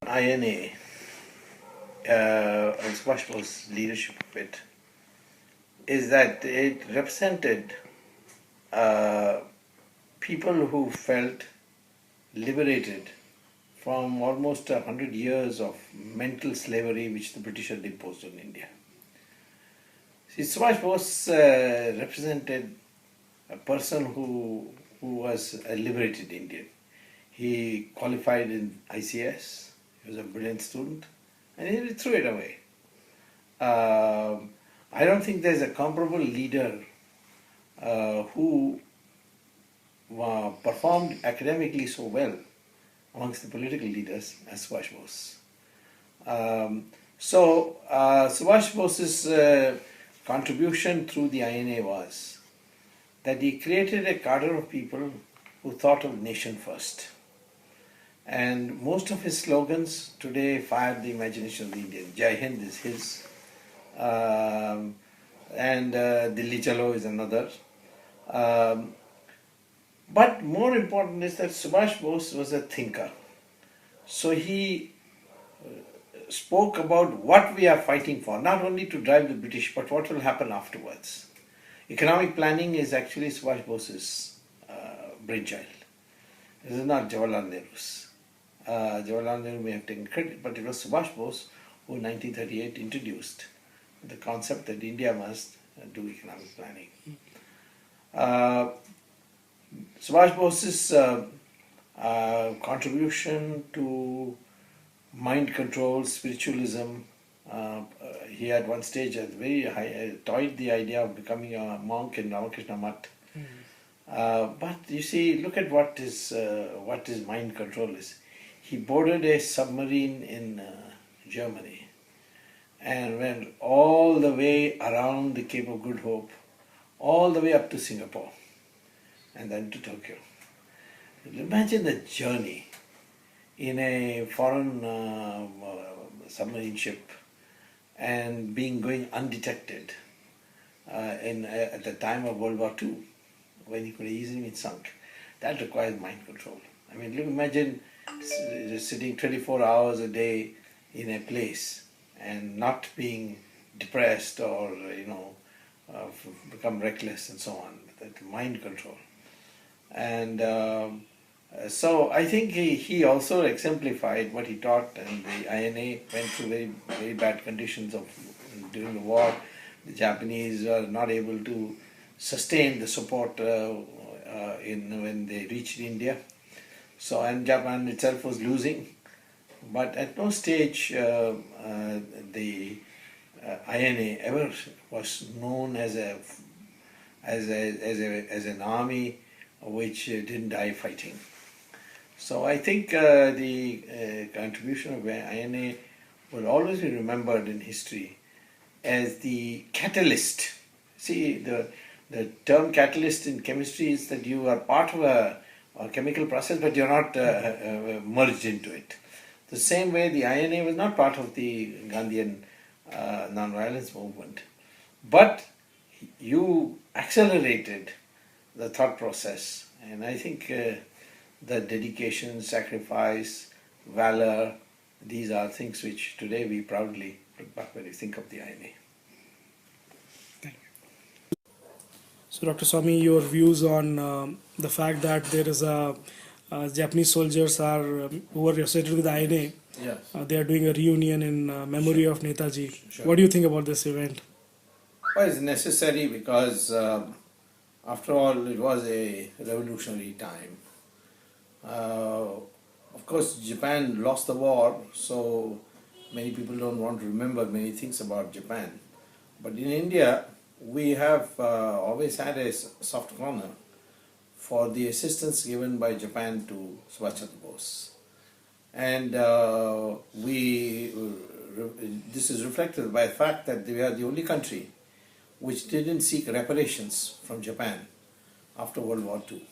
INA and Subhash Bose's leadership of it is that it represented people who felt liberated from almost 100 years of mental slavery which the British had imposed on India. See, Subhash Bose represented a person who was a liberated Indian. He qualified in ICS, he was a brilliant student, and he threw it away. I don't think there's a comparable leader who performed academically so well amongst the political leaders as Subhash Bose. Subhash Bose's contribution through the INA was that he created a cadre of people who thought of nation first. And most of his slogans today fired the imagination of the Indian. Jai Hind is his, and Dilli Chalo is another. But more important is that Subhash Bose was a thinker. So he spoke about what we are fighting for, not only to drive the British, but what will happen afterwards. Economic planning is actually Subhash Bose's brainchild. It is not Jawaharlal Nehru's. Jawaharlal Nehru may have taken credit, but it was Subhash Bose who in 1938 introduced the concept that India must do economic planning. Subhash Bose's contribution to mind control, spiritualism, he at one stage at very high toyed the idea of becoming a monk in Ramakrishna Math. But you see, look at what his mind control is. He boarded a submarine in Germany and went all the way around the Cape of Good Hope, all the way up to Singapore and then to Tokyo. Imagine the journey in a foreign submarine ship and going undetected at the time of World War II, when he could have easily been sunk. That requires mind control. I mean, imagine sitting 24 hours a day in a place and not being depressed or become reckless and so on. That mind control. And so I think he also exemplified what he taught, and the INA went through very, very bad conditions during the war. The Japanese were not able to sustain the support when they reached India. So, and Japan itself was losing. But at no stage the INA ever was known as an army which didn't die fighting. So I think the contribution of INA will always be remembered in history as the catalyst. See, the term catalyst in chemistry is that you are part of a chemical process, but you're not merged into it. The same way the INA was not part of the Gandhian non-violence movement, but you accelerated the thought process, and I think the dedication, sacrifice, valor, these are things which today we proudly look back when we think of the INA. Thank you. So Dr. Swamy, your views on the fact that there is Japanese soldiers who are associated with the INA. Yes. They are doing a reunion in memory of Netaji. Sure. What do you think about this event? Well, it's necessary because after all it was a revolutionary time. Of course, Japan lost the war, so many people don't want to remember many things about Japan. But in India, we have always had a soft corner for the assistance given by Japan to Subhash Chandra Bose. And this is reflected by the fact that we are the only country which didn't seek reparations from Japan after World War II.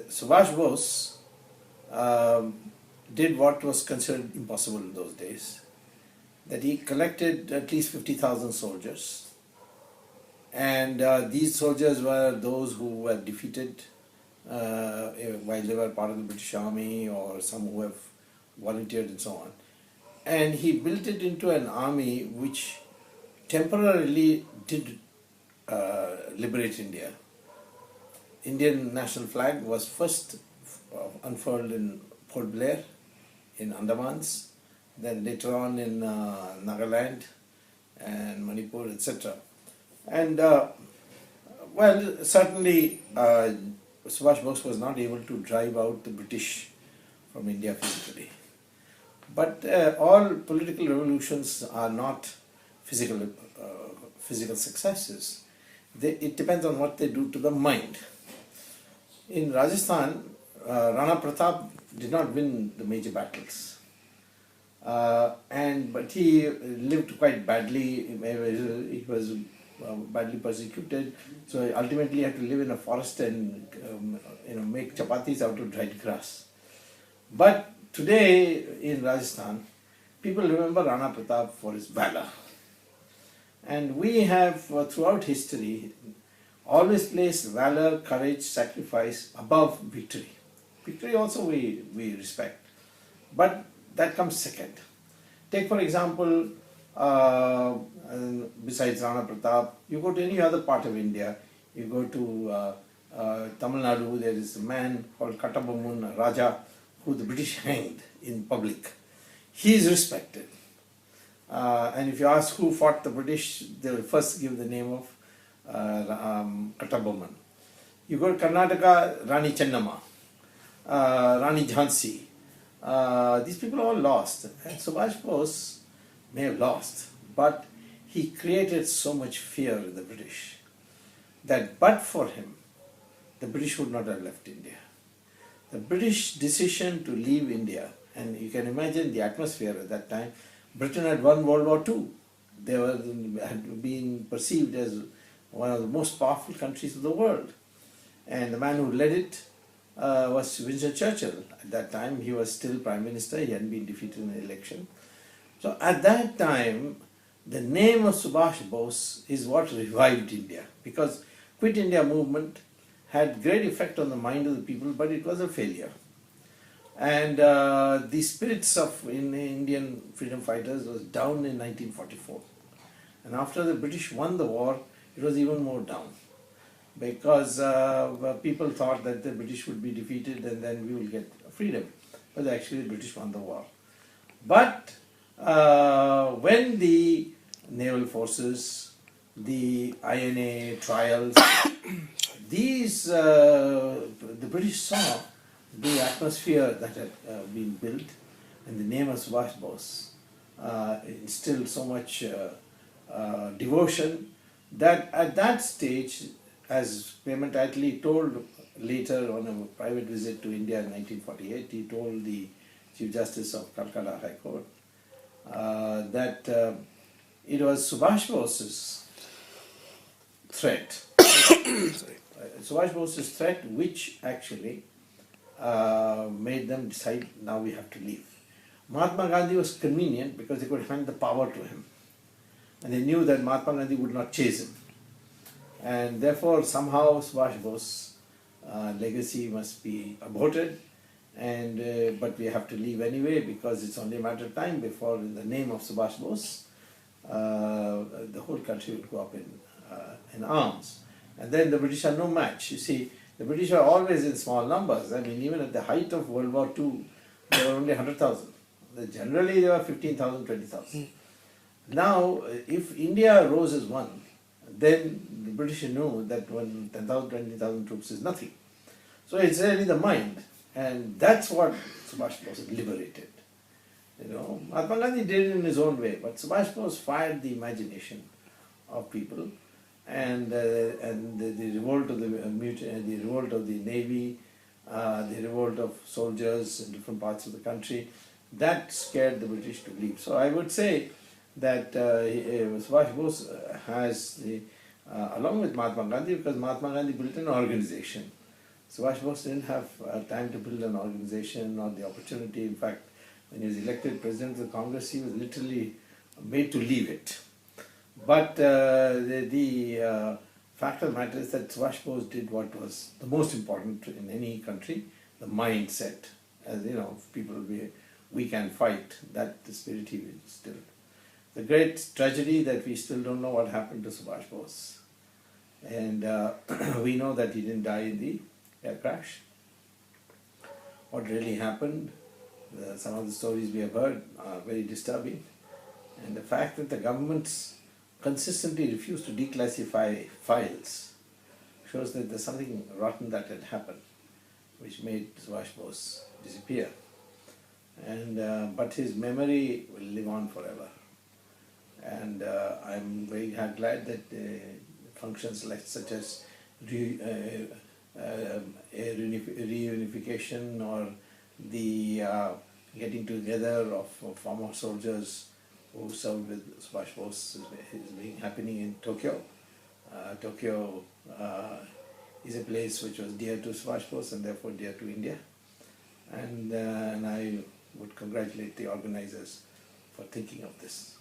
Subhash Bose did what was considered impossible in those days, that he collected at least 50,000 soldiers, and these soldiers were those who were defeated while they were part of the British Army, or some who have volunteered and so on. And he built it into an army which temporarily did liberate India. Indian national flag was first unfurled in Port Blair in Andamans, then later on in Nagaland and Manipur, etc. And well, certainly Subhash Bose was not able to drive out the British from India physically. But all political revolutions are not physical successes. It depends on what they do to the mind. In Rajasthan, Rana Pratap did not win the major battles, but he lived quite badly. He was badly persecuted, so ultimately he had to live in a forest and make chapatis out of dried grass. But today in Rajasthan, people remember Rana Pratap for his valor, and we have throughout history always placed valor, courage, sacrifice above victory. Victory also we respect, but that comes second. Take for example, besides Rana Pratap, you go to any other part of India, you go to Tamil Nadu, there is a man called Kattabomman Raja, who the British hanged in public. He is respected. And if you ask who fought the British, they will first give the name of Kattabomman. You go to Karnataka, Rani Chennamma, Rani Jhansi. These people all lost. And Subhash Bose may have lost, but he created so much fear in the British that but for him, the British would not have left India. The British decision to leave India, and you can imagine the atmosphere at that time. Britain had won World War II. They had been perceived as one of the most powerful countries of the world. And the man who led it was Winston Churchill. At that time, he was still Prime Minister. He hadn't been defeated in the election. So at that time, the name of Subhash Bose is what revived India, because Quit India movement had great effect on the mind of the people, but it was a failure. And the spirits of Indian freedom fighters was down in 1944. And after the British won the war, it was even more down, because people thought that the British would be defeated and then we will get freedom. But actually the British won the war. But when the naval forces, the INA trials, the British saw the atmosphere that had been built, and the name of Subhash Bose instilled so much devotion that at that stage, as Payment Attlee told later on a private visit to India in 1948, he told the Chief Justice of Calcutta High Court that it was Subhash Bose's threat. Subhash Bose's threat which actually made them decide, now we have to leave. Mahatma Gandhi was convenient because they could hand the power to him. And they knew that Mahatma Gandhi would not chase him. And therefore, somehow Subhash Bose's legacy must be aborted. And but we have to leave anyway, because it's only a matter of time before, in the name of Subhash Bose, the whole country will go up in arms. And then the British are no match. You see, the British are always in small numbers. I mean, even at the height of World War II, there were only 100,000. Generally, there were 15,000, 20,000. Now, if India rose as one, then the British knew that when 10,000, 20,000 troops is nothing. So it's really the mind. And that's what Subhash Bose liberated. You know, Mahatma Gandhi did it in his own way, but Subhash Bose fired the imagination of people, and the revolt of the revolt of the navy, the revolt of soldiers in different parts of the country, that scared the British to leave. So I would say that Subhash Bose has along with Mahatma Gandhi, because Mahatma Gandhi built an organization. Subhash Bose didn't have time to build an organization or the opportunity. In fact, when he was elected President of the Congress, he was literally made to leave it. But Fact of the matter is that Subhash Bose did what was the most important in any country, the mindset. As you know, people we can fight, that the spirit he instilled. The great tragedy that we still don't know what happened to Subhash Bose. And we know that he didn't die in the air crash. What really happened, some of the stories we have heard are very disturbing. And the fact that the governments consistently refuse to declassify files shows that there's something rotten that had happened, which made Subhash Bose disappear. And but his memory will live on forever. And I'm very glad that functions such as reunification or the getting together of former soldiers who served with Subhash Bose is being happening in Tokyo. Tokyo is a place which was dear to Subhash Bose and therefore dear to India. And I would congratulate the organizers for thinking of this.